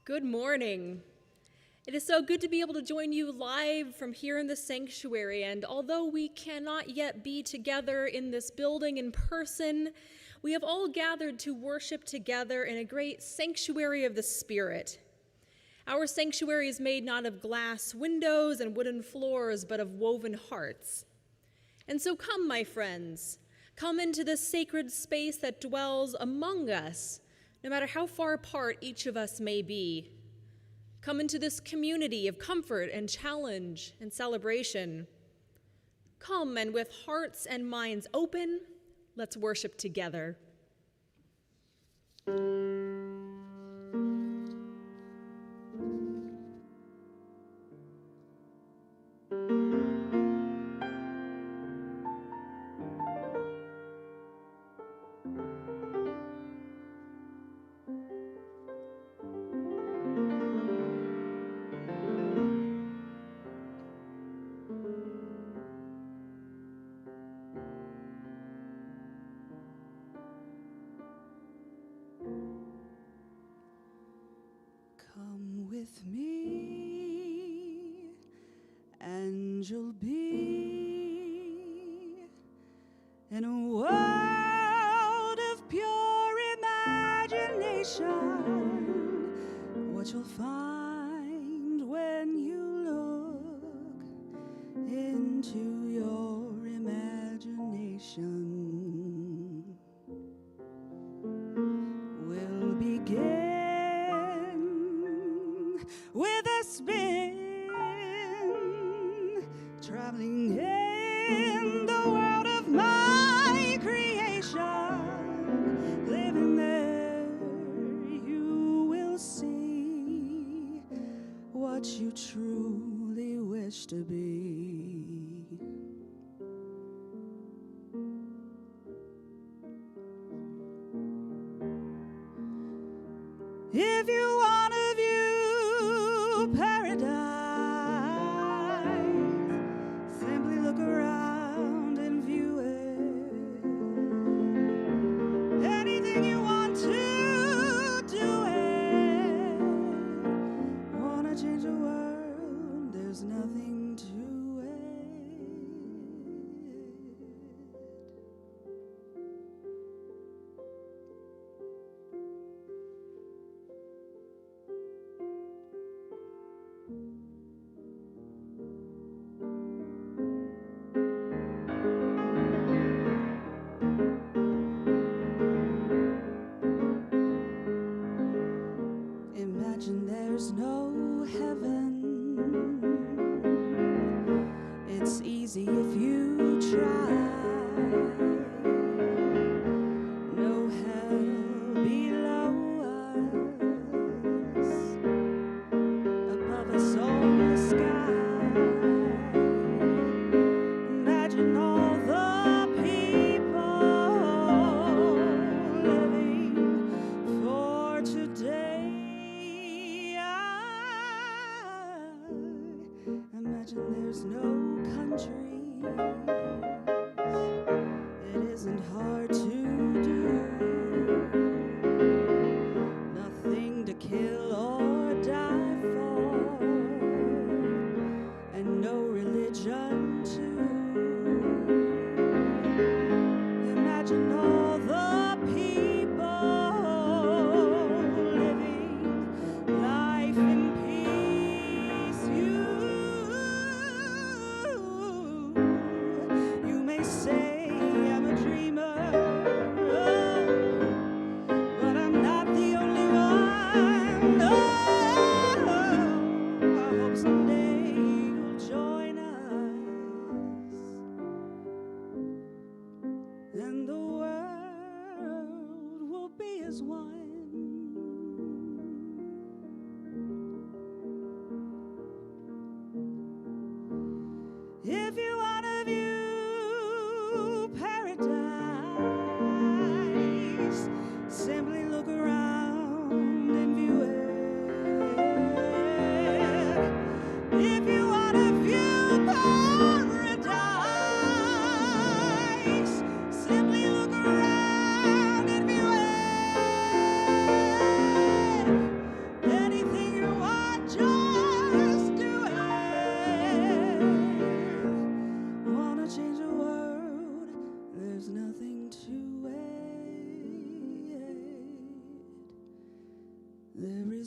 Good morning. It is so good to be able to join you live from here in the sanctuary, and although we cannot yet be together in this building in person, we have all gathered to worship together in a great sanctuary of the Spirit. Our sanctuary is made not of glass windows and wooden floors, but of woven hearts. And so come, my friends, come into this sacred space that dwells among us, no matter how far apart each of us may be. Come into this community of comfort and challenge and celebration. Come, and with hearts and minds open, let's worship together. Come with me, and you'll be in a world of pure imagination. What you'll find when you look into your imagination will begin with a spin, traveling in the world of my creation. Living there, you will see what you truly wish to be. If you want to view paradise, simply look around and view it. Anything you want to do it. Want to change the world, there's nothing to it. Imagine there's no heaven. It's easy if you try. No hell below us, above us on the sky. Imagine all the people living for today. Imagine there's no countries. It isn't hard to do. Nothing to kill or die for, and no religion too. Imagine all the people living life in peace. You may say I'm a dreamer, but I'm not the only one. I hope someday you'll join us, and the world will be as one. If you want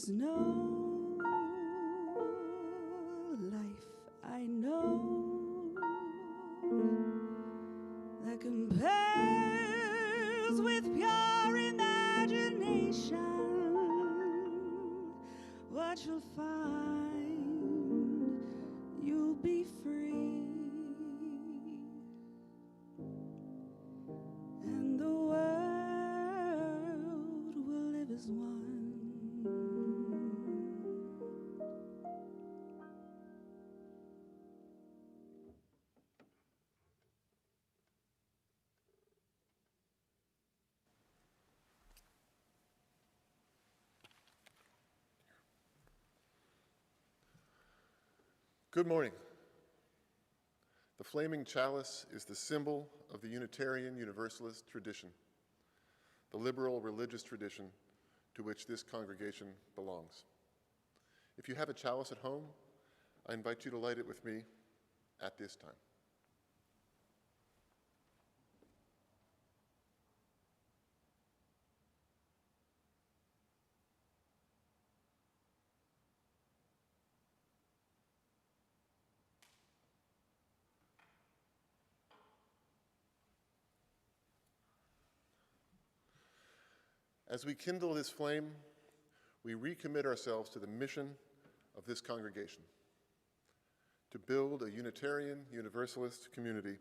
There's no life I know that compares with pure imagination. What you'll find, you'll be free, and the world will live as one. Good morning. The flaming chalice is the symbol of the Unitarian Universalist tradition, the liberal religious tradition to which this congregation belongs. If you have a chalice at home, I invite you to light it with me at this time. As we kindle this flame, we recommit ourselves to the mission of this congregation, to build a Unitarian Universalist community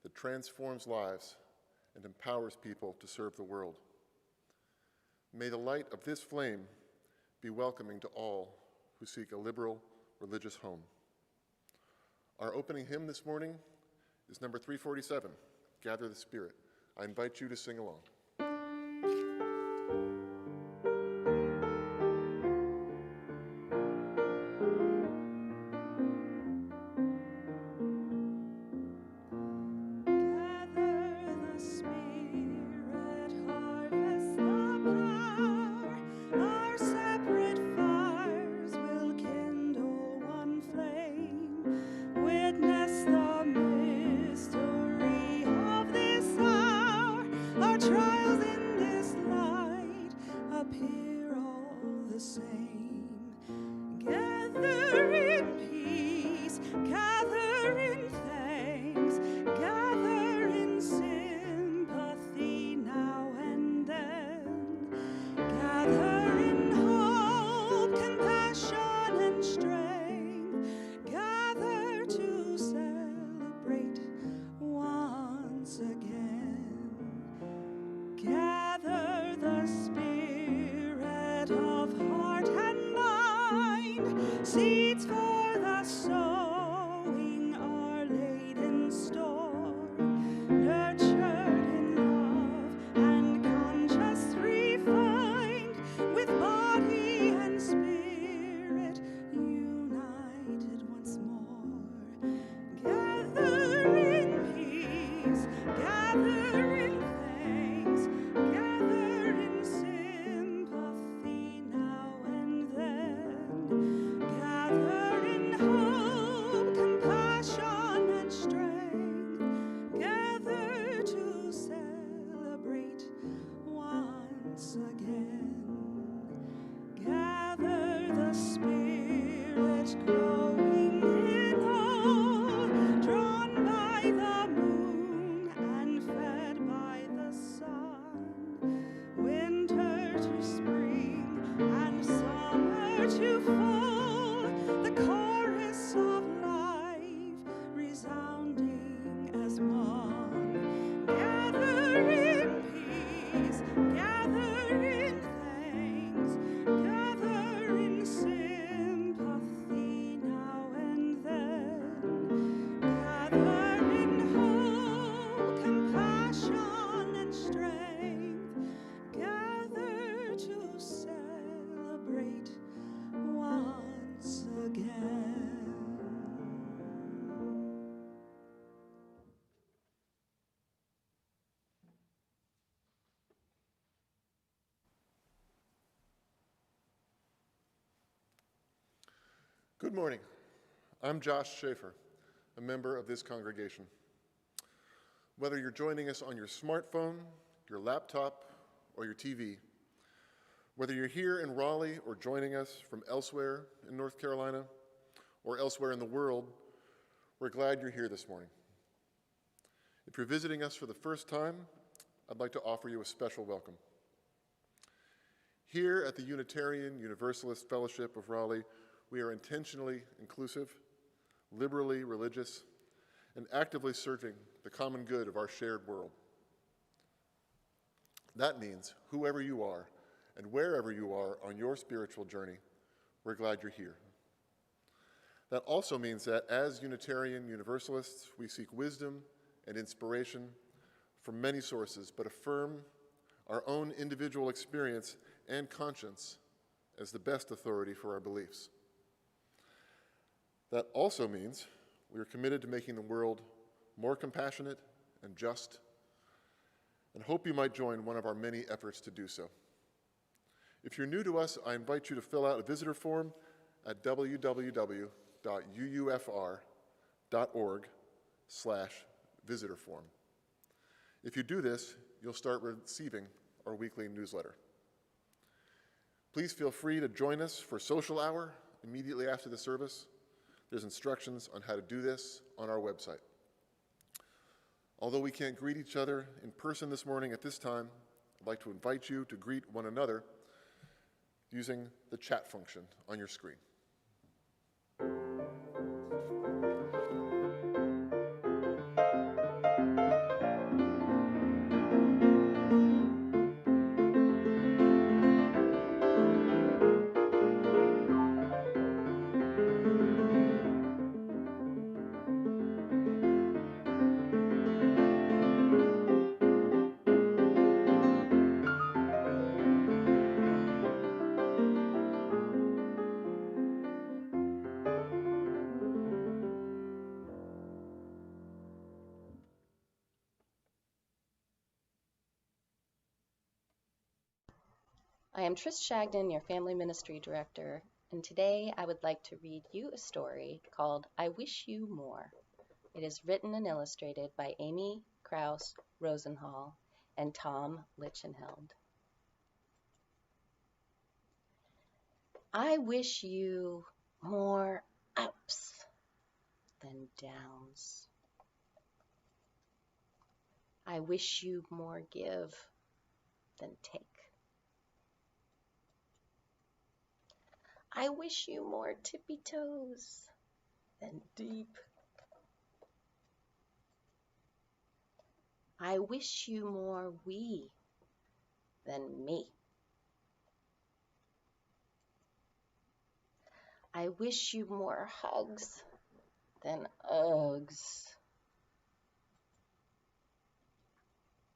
that transforms lives and empowers people to serve the world. May the light of this flame be welcoming to all who seek a liberal religious home. Our opening hymn this morning is number 347, Gather the Spirit. I invite you to sing along. Seeds for the sowing are laid in store, nurtured in love and conscious refined, with body and spirit united once more. Gather in peace, gather in thanks, gather in sympathy now and then. Gather in hope, compassion, and strength. Gather to celebrate once again. Gather the Spirit growing in all, drawn by the moon and fed by the sun. Winter to spring and summer to fall, the chorus of life resounding as one. Gather in peace, gather in thanks, gather in sympathy now and then. Gather in hope, compassion, and strength. Gather to celebrate once again. Good morning. I'm Josh Schaefer, a member of this congregation. Whether you're joining us on your smartphone, your laptop, or your TV, Whether you're here in Raleigh or joining us from elsewhere in North Carolina or elsewhere in the world, we're glad you're here this morning. If you're visiting us for the first time, I'd like to offer you a special welcome. Here at the Unitarian Universalist Fellowship of Raleigh, we are intentionally inclusive, liberally religious, and actively serving the common good of our shared world. That means whoever you are and wherever you are on your spiritual journey, we're glad you're here. That also means that as Unitarian Universalists, we seek wisdom and inspiration from many sources, but affirm our own individual experience and conscience as the best authority for our beliefs. That also means we are committed to making the world more compassionate and just, and hope you might join one of our many efforts to do so. If you're new to us, I invite you to fill out a visitor form at www.uufr.org/visitor form. If you do this, you'll start receiving our weekly newsletter. Please feel free to join us for social hour immediately after the service. There's instructions on how to do this on our website. Although we can't greet each other in person this morning at this time, I'd like to invite you to greet one another using the chat function on your screen. I am Trish Shagnon, your Family Ministry Director, and today I would like to read you a story called I Wish You More. It is written and illustrated by Amy Krause Rosenhall and Tom Lichenheld. I wish you more ups than downs. I wish you more give than take. I wish you more tippy toes than deep. I wish you more we than me. I wish you more hugs than Uggs.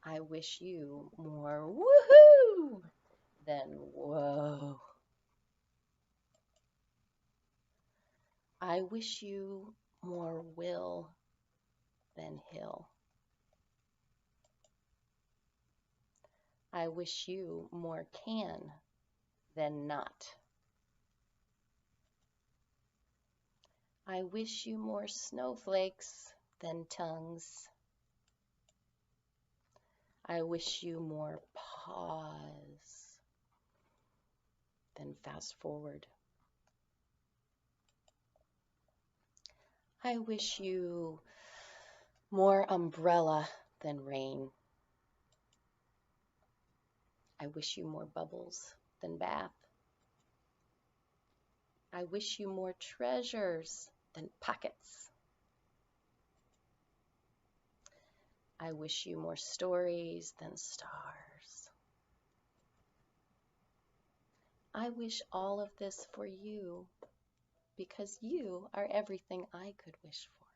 I wish you more woohoo than whoa. I wish you more will than hill. I wish you more can than not. I wish you more snowflakes than tongues. I wish you more pause than fast forward. I wish you more umbrella than rain. I wish you more bubbles than bath. I wish you more treasures than pockets. I wish you more stories than stars. I wish all of this for you because you are everything I could wish for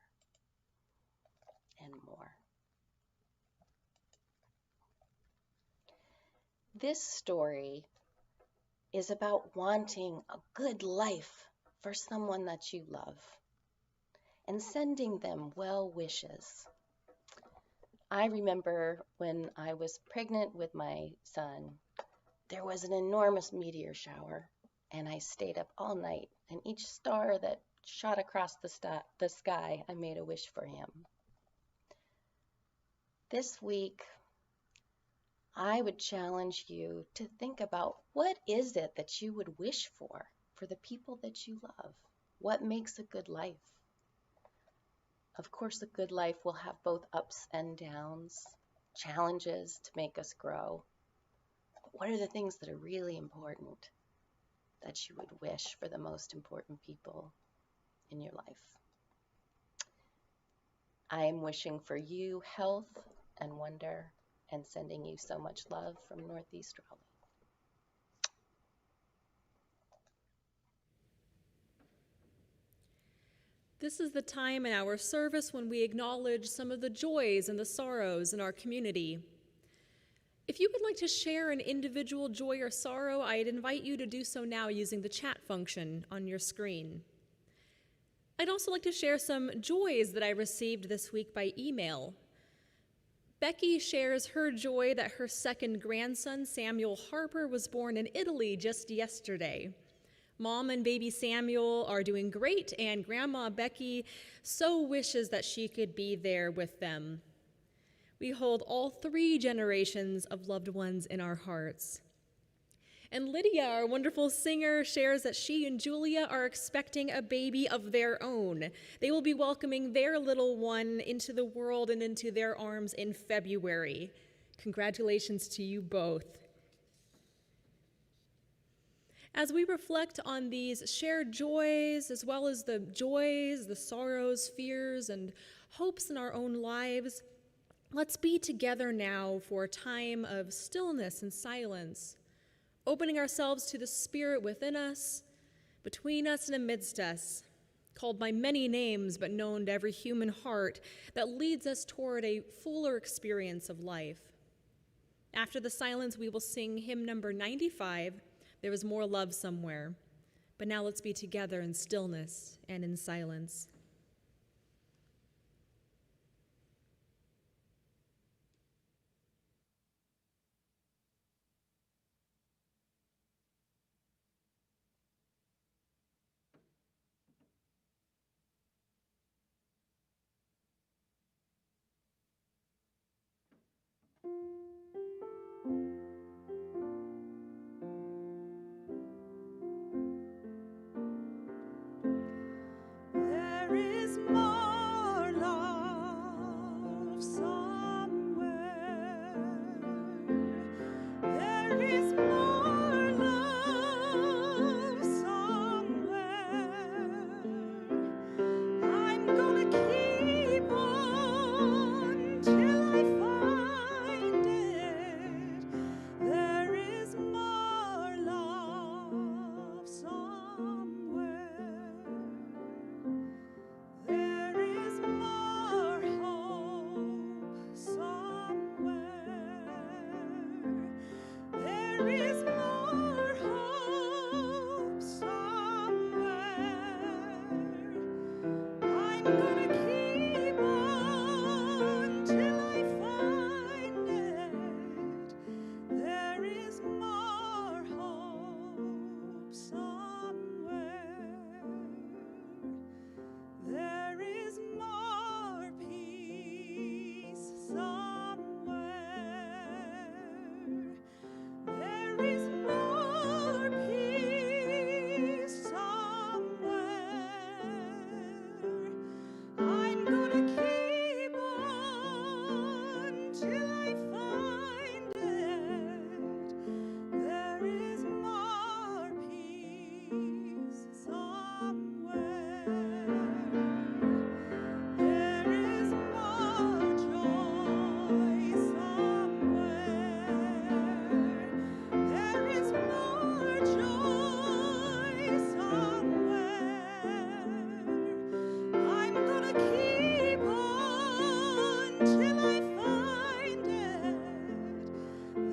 and more. This story is about wanting a good life for someone that you love and sending them well wishes. I remember when I was pregnant with my son, there was an enormous meteor shower, and I stayed up all night, and each star that shot across the sky, I made a wish for him. This week, I would challenge you to think about what is it that you would wish for the people that you love? What makes a good life? Of course, a good life will have both ups and downs, challenges to make us grow. But what are the things that are really important that you would wish for the most important people in your life? I am wishing for you health and wonder and sending you so much love from Northeast Raleigh. This is the time in our service when we acknowledge some of the joys and the sorrows in our community. If you would like to share an individual joy or sorrow, I'd invite you to do so now using the chat function on your screen. I'd also like to share some joys that I received this week by email. Becky shares her joy that her second grandson, Samuel Harper, was born in Italy just yesterday. Mom and baby Samuel are doing great, and Grandma Becky so wishes that she could be there with them. We hold all 3 generations of loved ones in our hearts. And Lydia, our wonderful singer, shares that she and Julia are expecting a baby of their own. They will be welcoming their little one into the world and into their arms in February. Congratulations to you both. As we reflect on these shared joys, as well as the joys, the sorrows, fears, and hopes in our own lives, let's be together now for a time of stillness and silence, opening ourselves to the Spirit within us, between us and amidst us, called by many names but known to every human heart, that leads us toward a fuller experience of life. After the silence, we will sing hymn number 95, There Is More Love Somewhere. But now let's be together in stillness and in silence. There is more love somewhere. There is more love somewhere. I'm gonna keep on till I find it. There is more love somewhere. There is more hope somewhere. There is more hope somewhere. I'm gonna keep on till I find it. There is more hope somewhere. There is more peace somewhere. There is more peace somewhere. I'm gonna keep on till I find it. There is more peace somewhere. There is more joy somewhere. There is more joy somewhere. I'm gonna keep on till I find it.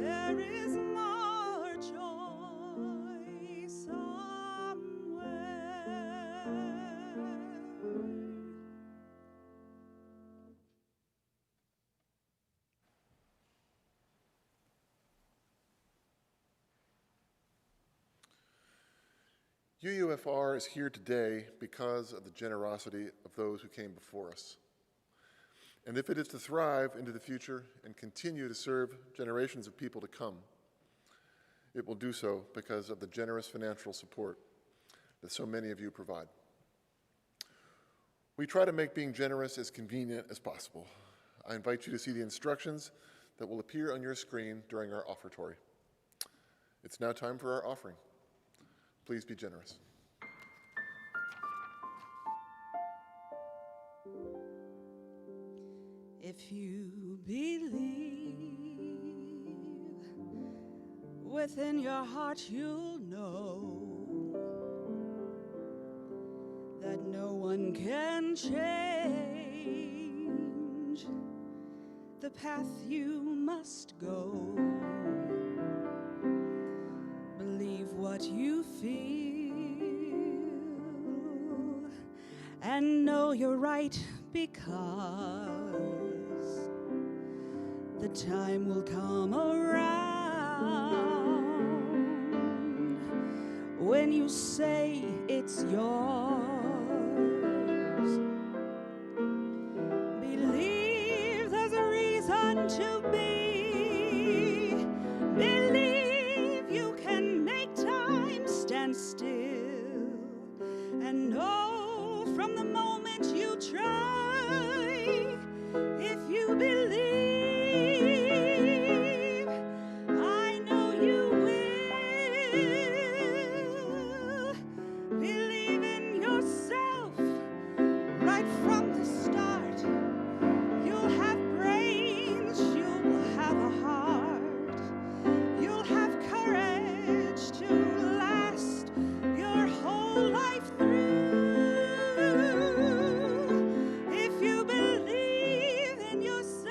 There is more joy somewhere. UUFR is here today because of the generosity of those who came before us. And if it is to thrive into the future and continue to serve generations of people to come, it will do so because of the generous financial support that so many of you provide. We try to make being generous as convenient as possible. I invite you to see the instructions that will appear on your screen during our offertory. It's now time for our offering. Please be generous. If you believe within your heart, you'll know that no one can change the path you must go. Believe what you feel and know you're right, because the time will come around when you say it's yours. Believe there's a reason to be. Believe you can make time stand still, and know from the moment you try, if you believe, I know you will. Believe in yourself right from the start. You'll have brains, you'll have a heart, you'll have courage to last your whole life through. If you believe in yourself,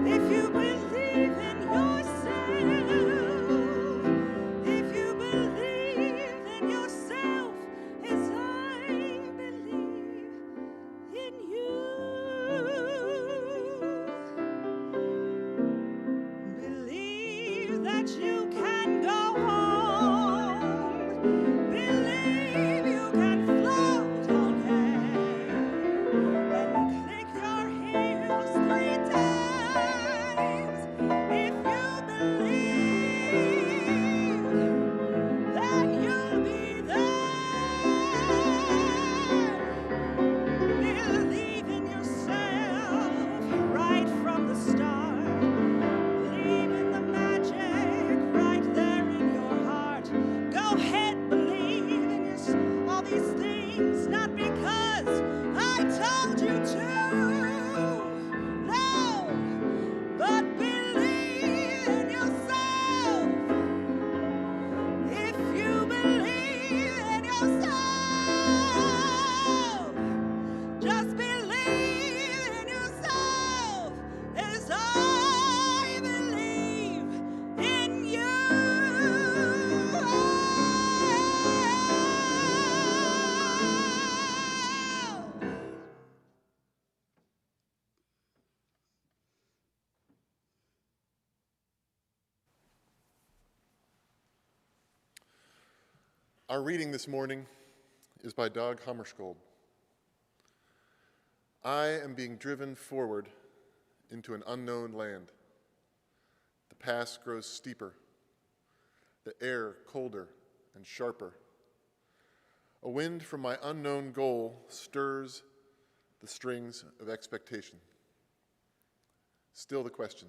if you believe in yourself, if you believe in yourself as I believe in you. Believe that you can go home. Believe you can float on air and click your heels 3 times. If you believe, then you'll be there. Believe in yourself right from the start. Believe in the magic right there in your heart. Go ahead, believe in all these things, not because I told you to. No, but believe in yourself. If you believe in yourself, just believe in yourself as I believe in you. Our reading this morning is by Dag Hammarskjöld. I am being driven forward into an unknown land. The pass grows steeper, the air colder and sharper. A wind from my unknown goal stirs the strings of expectation. Still the question,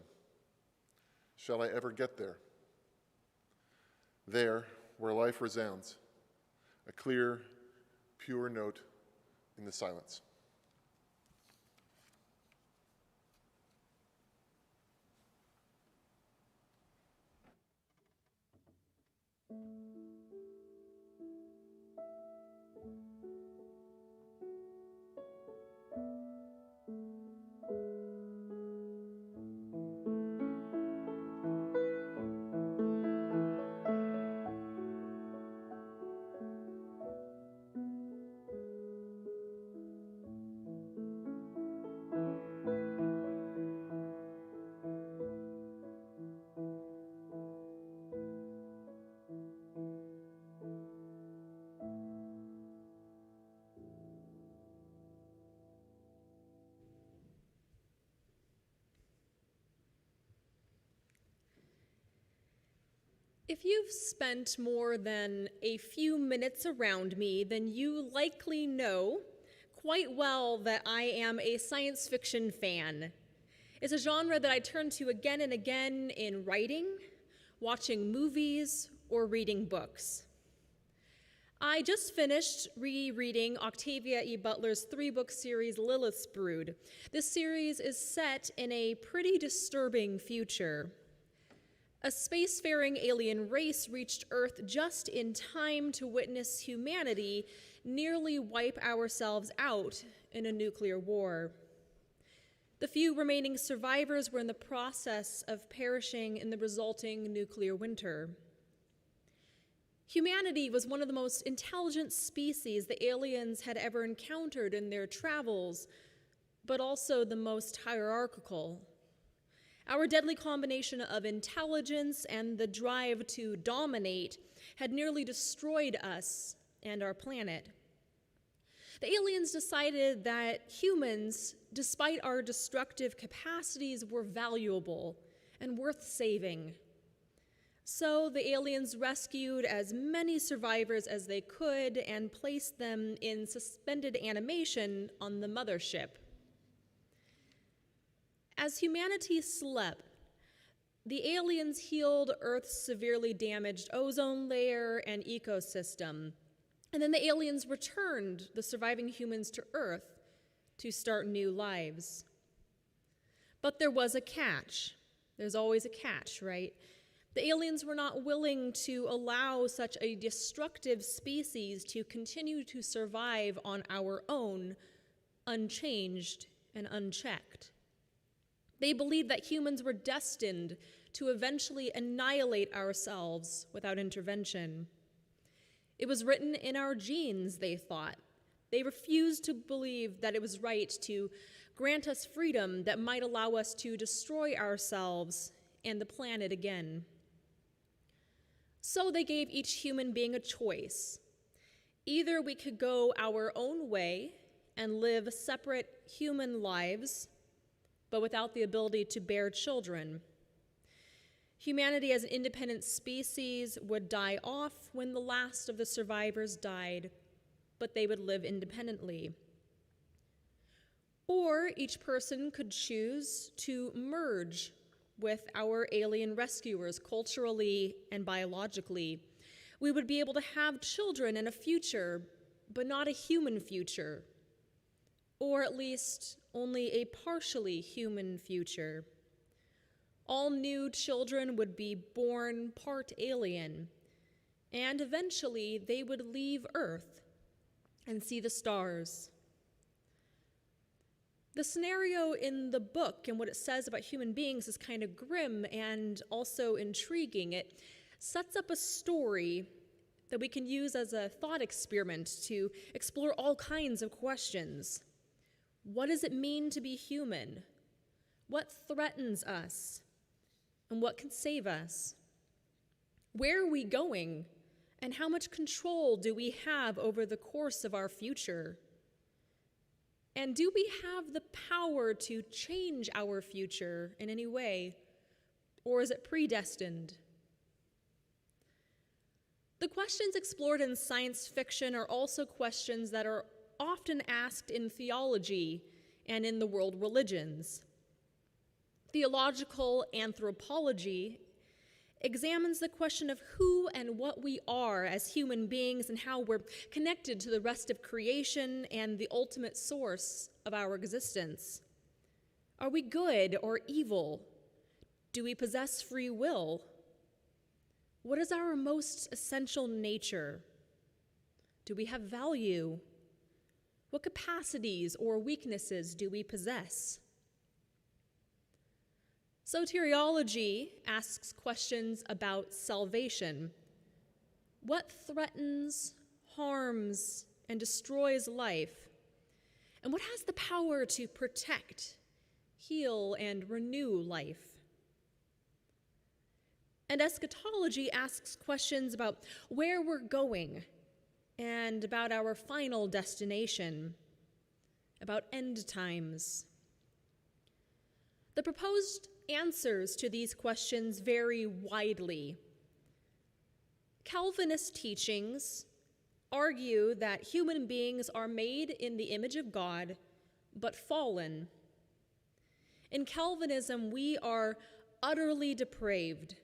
shall I ever get there? There, where life resounds, a clear, pure note in the silence. If you've spent more than a few minutes around me, then you likely know quite well that I am a science fiction fan. It's a genre that I turn to again and again in writing, watching movies, or reading books. I just finished rereading Octavia E. Butler's three-book series, Lilith's Brood. This series is set in a pretty disturbing future. A spacefaring alien race reached Earth just in time to witness humanity nearly wipe ourselves out in a nuclear war. The few remaining survivors were in the process of perishing in the resulting nuclear winter. Humanity was one of the most intelligent species the aliens had ever encountered in their travels, but also the most hierarchical. Our deadly combination of intelligence and the drive to dominate had nearly destroyed us and our planet. The aliens decided that humans, despite our destructive capacities, were valuable and worth saving. So the aliens rescued as many survivors as they could and placed them in suspended animation on the mothership. As humanity slept, the aliens healed Earth's severely damaged ozone layer and ecosystem, and then the aliens returned the surviving humans to Earth to start new lives. But there was a catch. There's always a catch, right? The aliens were not willing to allow such a destructive species to continue to survive on our own, unchanged and unchecked. They believed that humans were destined to eventually annihilate ourselves without intervention. It was written in our genes, they thought. They refused to believe that it was right to grant us freedom that might allow us to destroy ourselves and the planet again. So they gave each human being a choice. Either we could go our own way and live separate human lives, but without the ability to bear children. Humanity as an independent species would die off when the last of the survivors died, but they would live independently. Or each person could choose to merge with our alien rescuers culturally and biologically. We would be able to have children and a future, but not a human future, or at least only a partially human future. All new children would be born part alien, and eventually they would leave Earth and see the stars. The scenario in the book and what it says about human beings is kind of grim and also intriguing. It sets up a story that we can use as a thought experiment to explore all kinds of questions. What does it mean to be human? What threatens us? And what can save us? Where are we going? And how much control do we have over the course of our future? And do we have the power to change our future in any way? Or is it predestined? The questions explored in science fiction are also questions that are often asked in theology and in the world religions. Theological anthropology examines the question of who and what we are as human beings and how we're connected to the rest of creation and the ultimate source of our existence. Are we good or evil? Do we possess free will? What is our most essential nature? Do we have value? What capacities or weaknesses do we possess? Soteriology asks questions about salvation. What threatens, harms, and destroys life? And what has the power to protect, heal, and renew life? And eschatology asks questions about where we're going and about our final destination, about end times. The proposed answers to these questions vary widely. Calvinist teachings argue that human beings are made in the image of God, but fallen. In Calvinism, we are utterly depraved.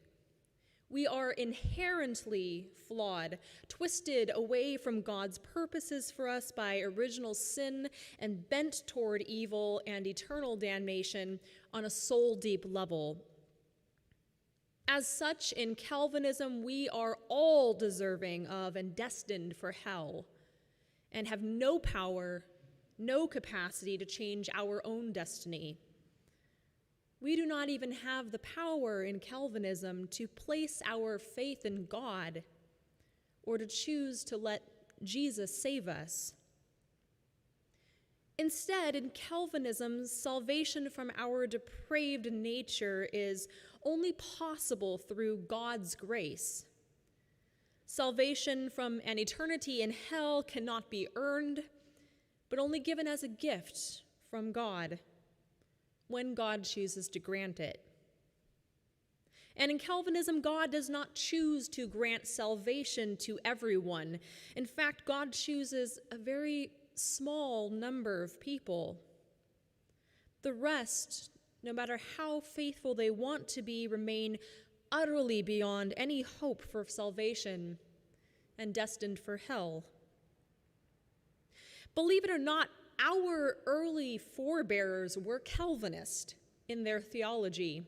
We are inherently flawed, twisted away from God's purposes for us by original sin and bent toward evil and eternal damnation on a soul-deep level. As such, in Calvinism, we are all deserving of and destined for hell and have no power, no capacity to change our own destiny. We do not even have the power in Calvinism to place our faith in God or to choose to let Jesus save us. Instead, in Calvinism, salvation from our depraved nature is only possible through God's grace. Salvation from an eternity in hell cannot be earned, but only given as a gift from God, when God chooses to grant it. And in Calvinism, God does not choose to grant salvation to everyone. In fact, God chooses a very small number of people. The rest, no matter how faithful they want to be, remain utterly beyond any hope for salvation and destined for hell. Believe it or not, our early forebears were Calvinist in their theology,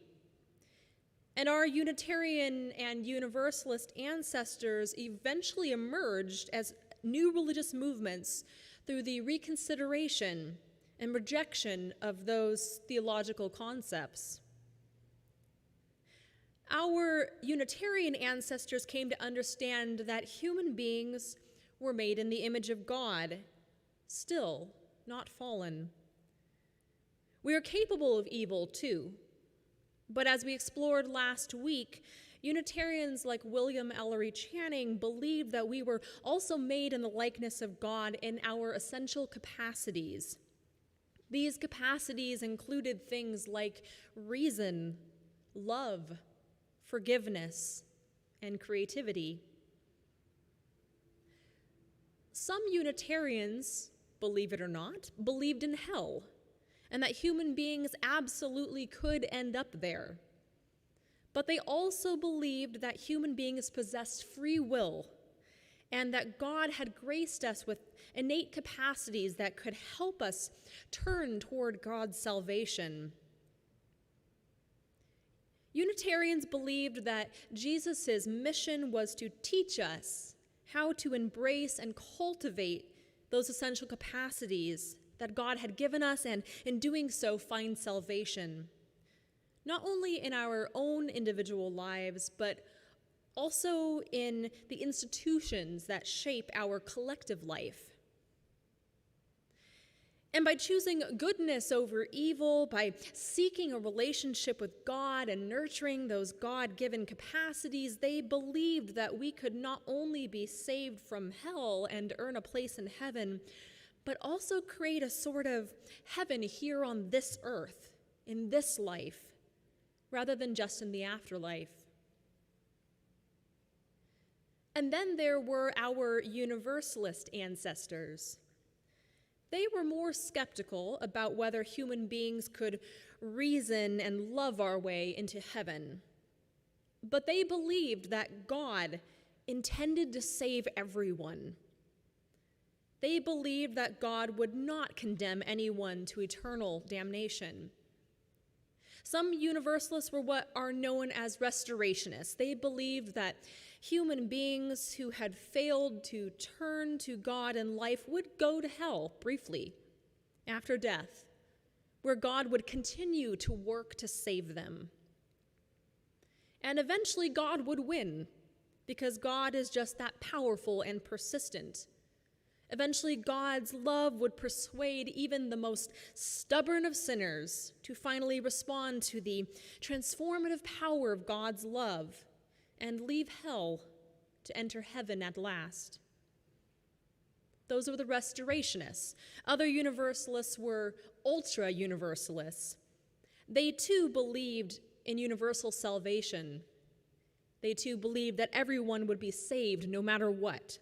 and our Unitarian and Universalist ancestors eventually emerged as new religious movements through the reconsideration and rejection of those theological concepts. Our Unitarian ancestors came to understand that human beings were made in the image of God, still not fallen. We are capable of evil too, but as we explored last week, Unitarians like William Ellery Channing believed that we were also made in the likeness of God in our essential capacities. These capacities included things like reason, love, forgiveness, and creativity. Some Unitarians, believe it or not, believed in hell, and that human beings absolutely could end up there. But they also believed that human beings possessed free will, and that God had graced us with innate capacities that could help us turn toward God's salvation. Unitarians believed that Jesus' mission was to teach us how to embrace and cultivate those essential capacities that God had given us, and in doing so find salvation, not only in our own individual lives, but also in the institutions that shape our collective life. And by choosing goodness over evil, by seeking a relationship with God and nurturing those God-given capacities, they believed that we could not only be saved from hell and earn a place in heaven, but also create a sort of heaven here on this earth, in this life, rather than just in the afterlife. And then there were our Universalist ancestors. They were more skeptical about whether human beings could reason and love our way into heaven. But they believed that God intended to save everyone. They believed that God would not condemn anyone to eternal damnation. Some Universalists were what are known as restorationists. They believed that human beings who had failed to turn to God in life would go to hell briefly after death, where God would continue to work to save them. And eventually God would win, because God is just that powerful and persistent. Eventually, God's love would persuade even the most stubborn of sinners to finally respond to the transformative power of God's love and leave hell to enter heaven at last. Those were the restorationists. Other Universalists were ultra-Universalists. They too believed in universal salvation. They too believed that everyone would be saved no matter what.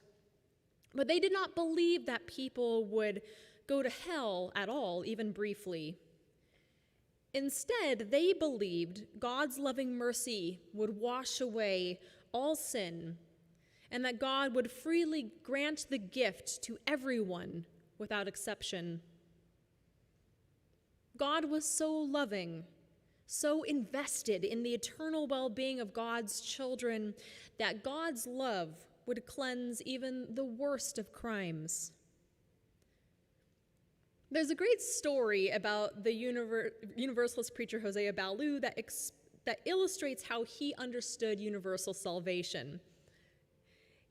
But they did not believe that people would go to hell at all, even briefly. Instead, they believed God's loving mercy would wash away all sin, and that God would freely grant the gift to everyone without exception. God was so loving, so invested in the eternal well-being of God's children, that God's love would cleanse even the worst of crimes. There's a great story about the Universalist preacher Hosea Ballou that illustrates how he understood universal salvation.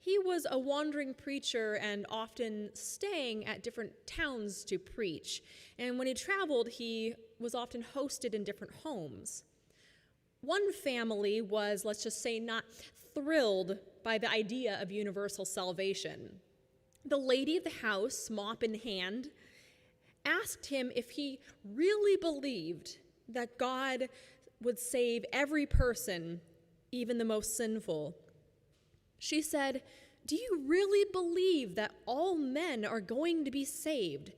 He was a wandering preacher and often staying at different towns to preach. And when he traveled, he was often hosted in different homes. One family was, let's just say, not thrilled by the idea of universal salvation. The lady of the house, mop in hand, asked him if he really believed that God would save every person, even the most sinful. She said, "Do you really believe that all men are going to be saved,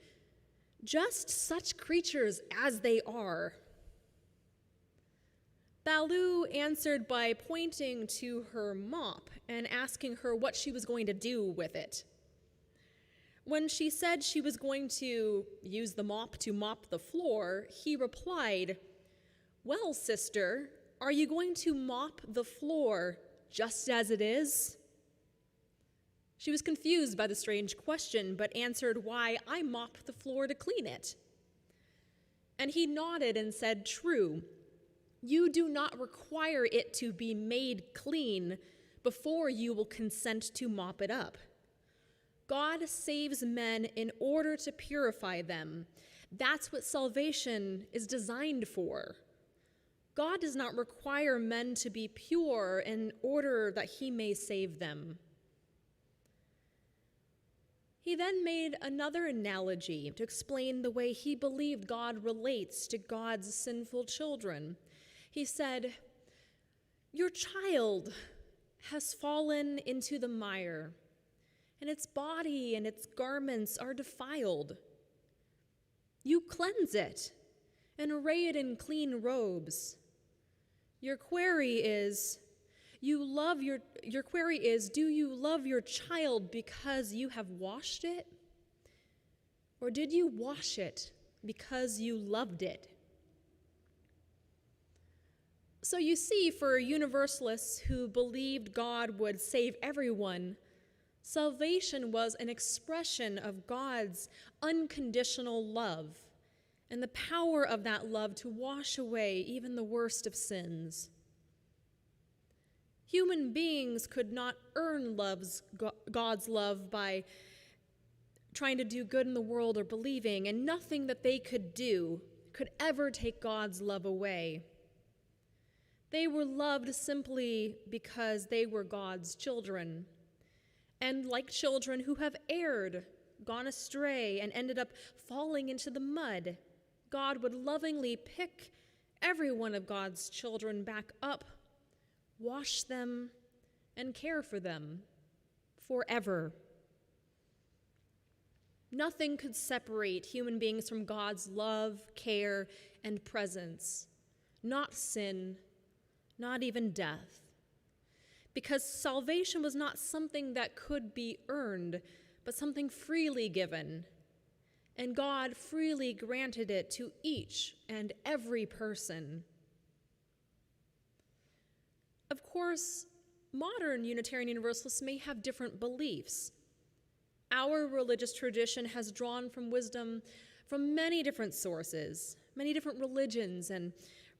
just such creatures as they are?" Ballou answered by pointing to her mop and asking her what she was going to do with it. When she said she was going to use the mop to mop the floor, he replied, "Well, sister, are you going to mop the floor just as it is?" She was confused by the strange question, but answered, "Why, I mop the floor to clean it." And he nodded and said, "True, you do not require it to be made clean before you will consent to mop it up. God saves men in order to purify them. That's what salvation is designed for. God does not require men to be pure in order that he may save them." He then made another analogy to explain the way he believed God relates to God's sinful children. He said, "Your child has fallen into the mire, and its body and its garments are defiled. You cleanse it and array it in clean robes. Your query is, do you love your child because you have washed it? Or did you wash it because you loved it?" So you see, for Universalists who believed God would save everyone, salvation was an expression of God's unconditional love and the power of that love to wash away even the worst of sins. Human beings could not earn God's love by trying to do good in the world or believing, and nothing that they could do could ever take God's love away. They were loved simply because they were God's children. And like children who have erred, gone astray, and ended up falling into the mud, God would lovingly pick every one of God's children back up, wash them, and care for them forever. Nothing could separate human beings from God's love, care, and presence. Not sin, not even death. Because salvation was not something that could be earned, but something freely given. And God freely granted it to each and every person. Of course, modern Unitarian Universalists may have different beliefs. Our religious tradition has drawn from wisdom from many different sources, many different religions and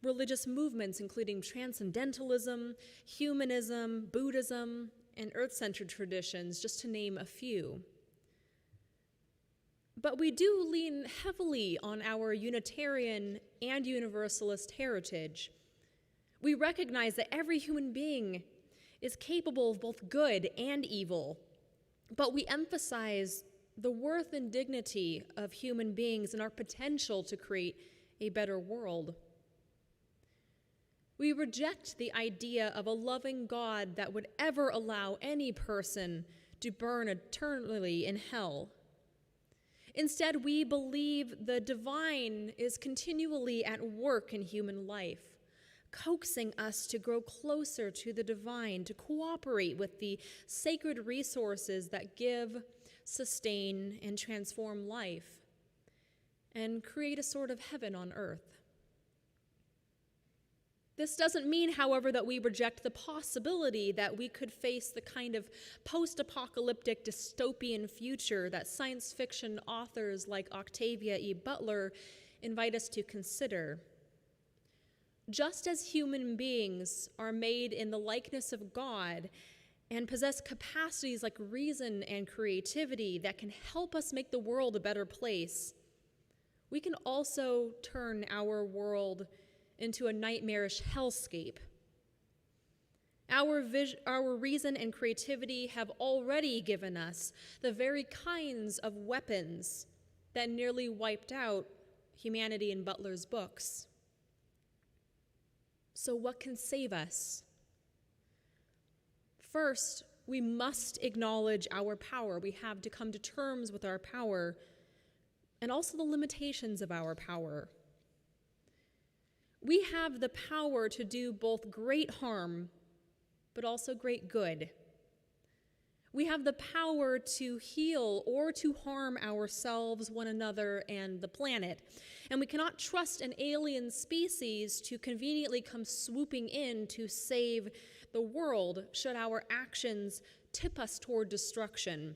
religious movements, including transcendentalism, humanism, Buddhism, and earth-centered traditions, just to name a few. But we do lean heavily on our Unitarian and Universalist heritage. We recognize that every human being is capable of both good and evil, but we emphasize the worth and dignity of human beings and our potential to create a better world. We reject the idea of a loving God that would ever allow any person to burn eternally in hell. Instead, we believe the divine is continually at work in human life, coaxing us to grow closer to the divine, to cooperate with the sacred resources that give, sustain, and transform life, and create a sort of heaven on earth. This doesn't mean, however, that we reject the possibility that we could face the kind of post-apocalyptic dystopian future that science fiction authors like Octavia E. Butler invite us to consider. Just as human beings are made in the likeness of God and possess capacities like reason and creativity that can help us make the world a better place, we can also turn our world into a nightmarish hellscape. Our reason and creativity have already given us the very kinds of weapons that nearly wiped out humanity in Butler's books. So what can save us? First, we must acknowledge our power. We have to come to terms with our power and also the limitations of our power. We have the power to do both great harm, but also great good. We have the power to heal or to harm ourselves, one another, and the planet. And we cannot trust an alien species to conveniently come swooping in to save the world should our actions tip us toward destruction.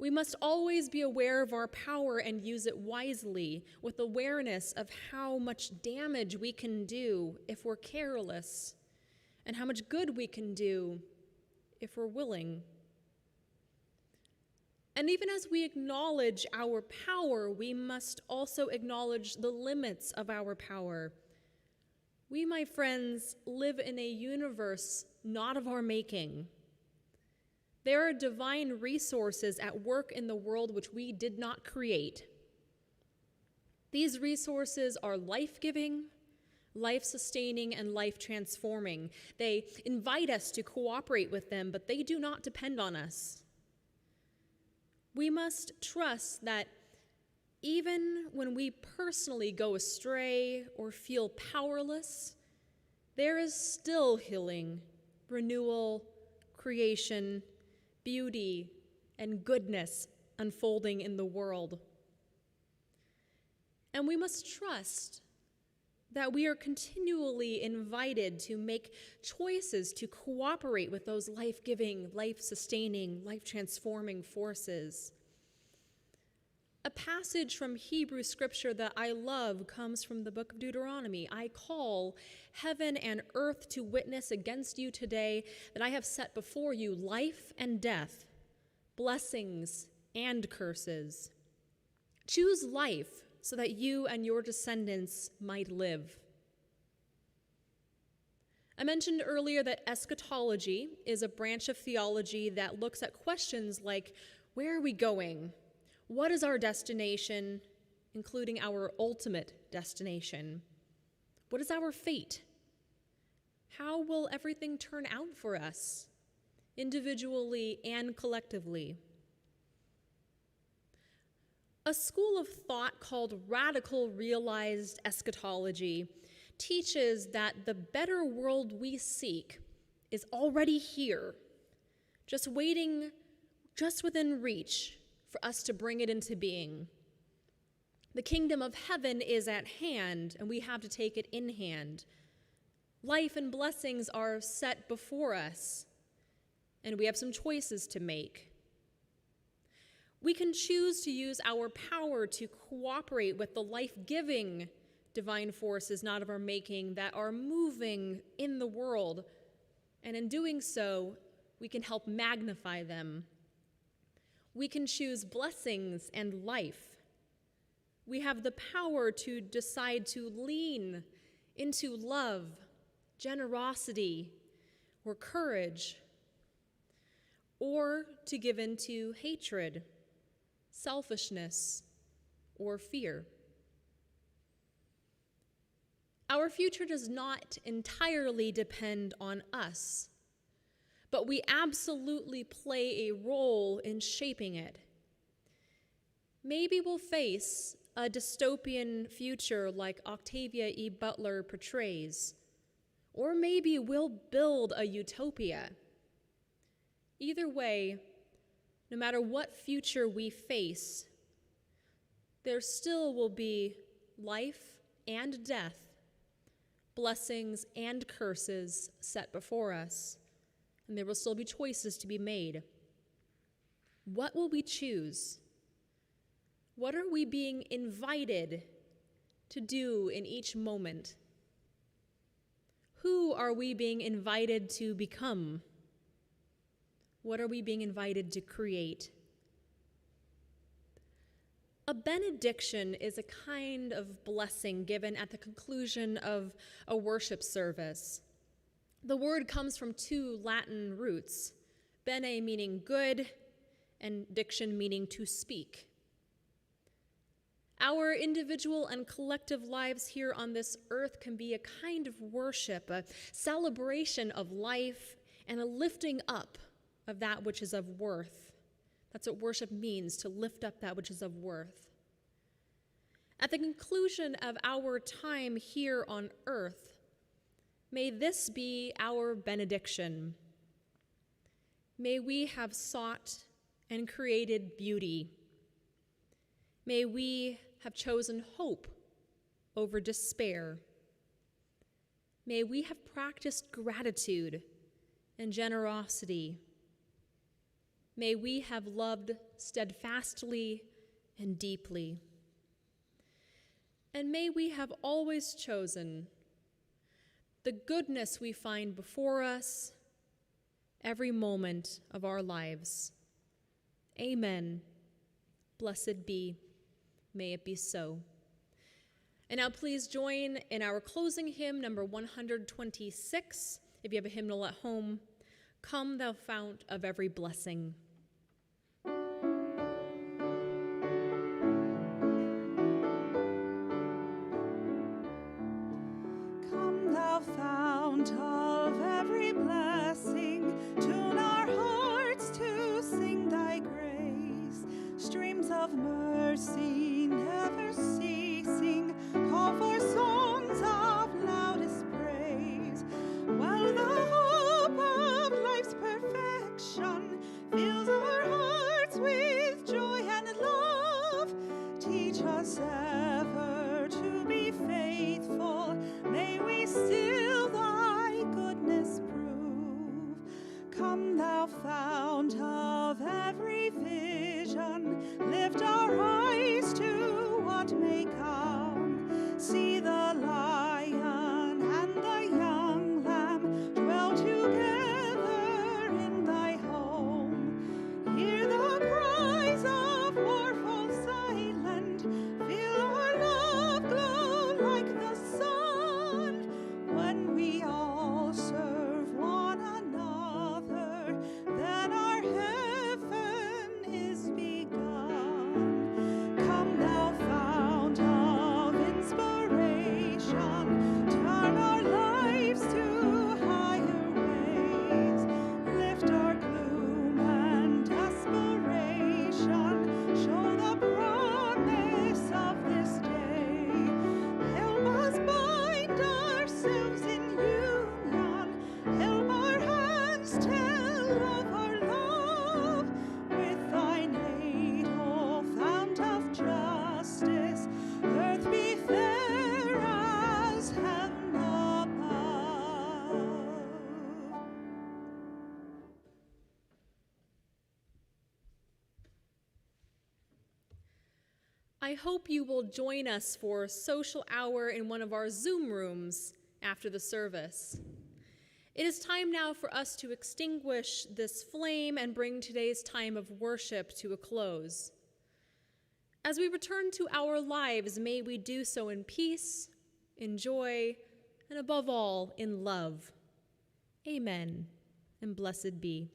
We must always be aware of our power and use it wisely, with awareness of how much damage we can do if we're careless, and how much good we can do if we're willing. And even as we acknowledge our power, we must also acknowledge the limits of our power. We, my friends, live in a universe not of our making. There are divine resources at work in the world which we did not create. These resources are life-giving, life-sustaining, and life-transforming. They invite us to cooperate with them, but they do not depend on us. We must trust that even when we personally go astray or feel powerless, there is still healing, renewal, creation, beauty, and goodness unfolding in the world. And we must trust that we are continually invited to make choices to cooperate with those life-giving, life-sustaining, life-transforming forces. A passage from Hebrew scripture that I love comes from the book of Deuteronomy. I call heaven and earth to witness against you today that I have set before you life and death, blessings and curses. Choose life so that you and your descendants might live. I mentioned earlier that eschatology is a branch of theology that looks at questions like, where are we going? What is our destination, including our ultimate destination? What is our fate? How will everything turn out for us, individually and collectively? A school of thought called radical realized eschatology teaches that the better world we seek is already here, just waiting, just within reach for us to bring it into being. The kingdom of heaven is at hand, and we have to take it in hand. Life and blessings are set before us, and we have some choices to make. We can choose to use our power to cooperate with the life-giving divine forces not of our making that are moving in the world, and in doing so, we can help magnify them. We can choose blessings and life. We have the power to decide to lean into love, generosity, or courage, or to give into hatred, selfishness, or fear. Our future does not entirely depend on us, but we absolutely play a role in shaping it. Maybe we'll face a dystopian future like Octavia E. Butler portrays, or maybe we'll build a utopia. Either way, no matter what future we face, there still will be life and death, blessings and curses set before us, and there will still be choices to be made. What will we choose? What are we being invited to do in each moment? Who are we being invited to become? What are we being invited to create? A benediction is a kind of blessing given at the conclusion of a worship service. The word comes from two Latin roots, bene meaning good, and diction meaning to speak. Our individual and collective lives here on this earth can be a kind of worship, a celebration of life, and a lifting up of that which is of worth. That's what worship means, to lift up that which is of worth. At the conclusion of our time here on earth, may this be our benediction. May we have sought and created beauty. May we have chosen hope over despair. May we have practiced gratitude and generosity. May we have loved steadfastly and deeply. And may we have always chosen the goodness we find before us every moment of our lives. Amen. Blessed be. May it be so. And now please join in our closing hymn, number 126. If you have a hymnal at home, Come Thou Fount of Every Blessing. Come, thou fount of every blessing, tune our hearts to sing thy grace. Streams of mercy never ceasing, call for songs of loudest praise. While the hope of life's perfection fills our hearts with joy and love, teach us ever to be faithful. May we still thy goodness prove. Come, thou fount of every vision, lift our eyes to what may come. See the lion and the young lamb dwell together in thy home. Hear the cries of war fall silent, feel our love glow like the sun. When we all serve one another, then our heaven is begun. Come, thou fount of inspiration, turn our lives to higher ways. Lift our gloom and desperation, show the promise of this day. Help us bind ourselves in union, help our hands tell of our love. With thine aid, O fount of justice, earth be fair as heaven above. I hope you will join us for a social hour in one of our Zoom rooms after the service. It is time now for us to extinguish this flame and bring today's time of worship to a close. As we return to our lives, may we do so in peace, in joy, and above all, in love. Amen, and blessed be.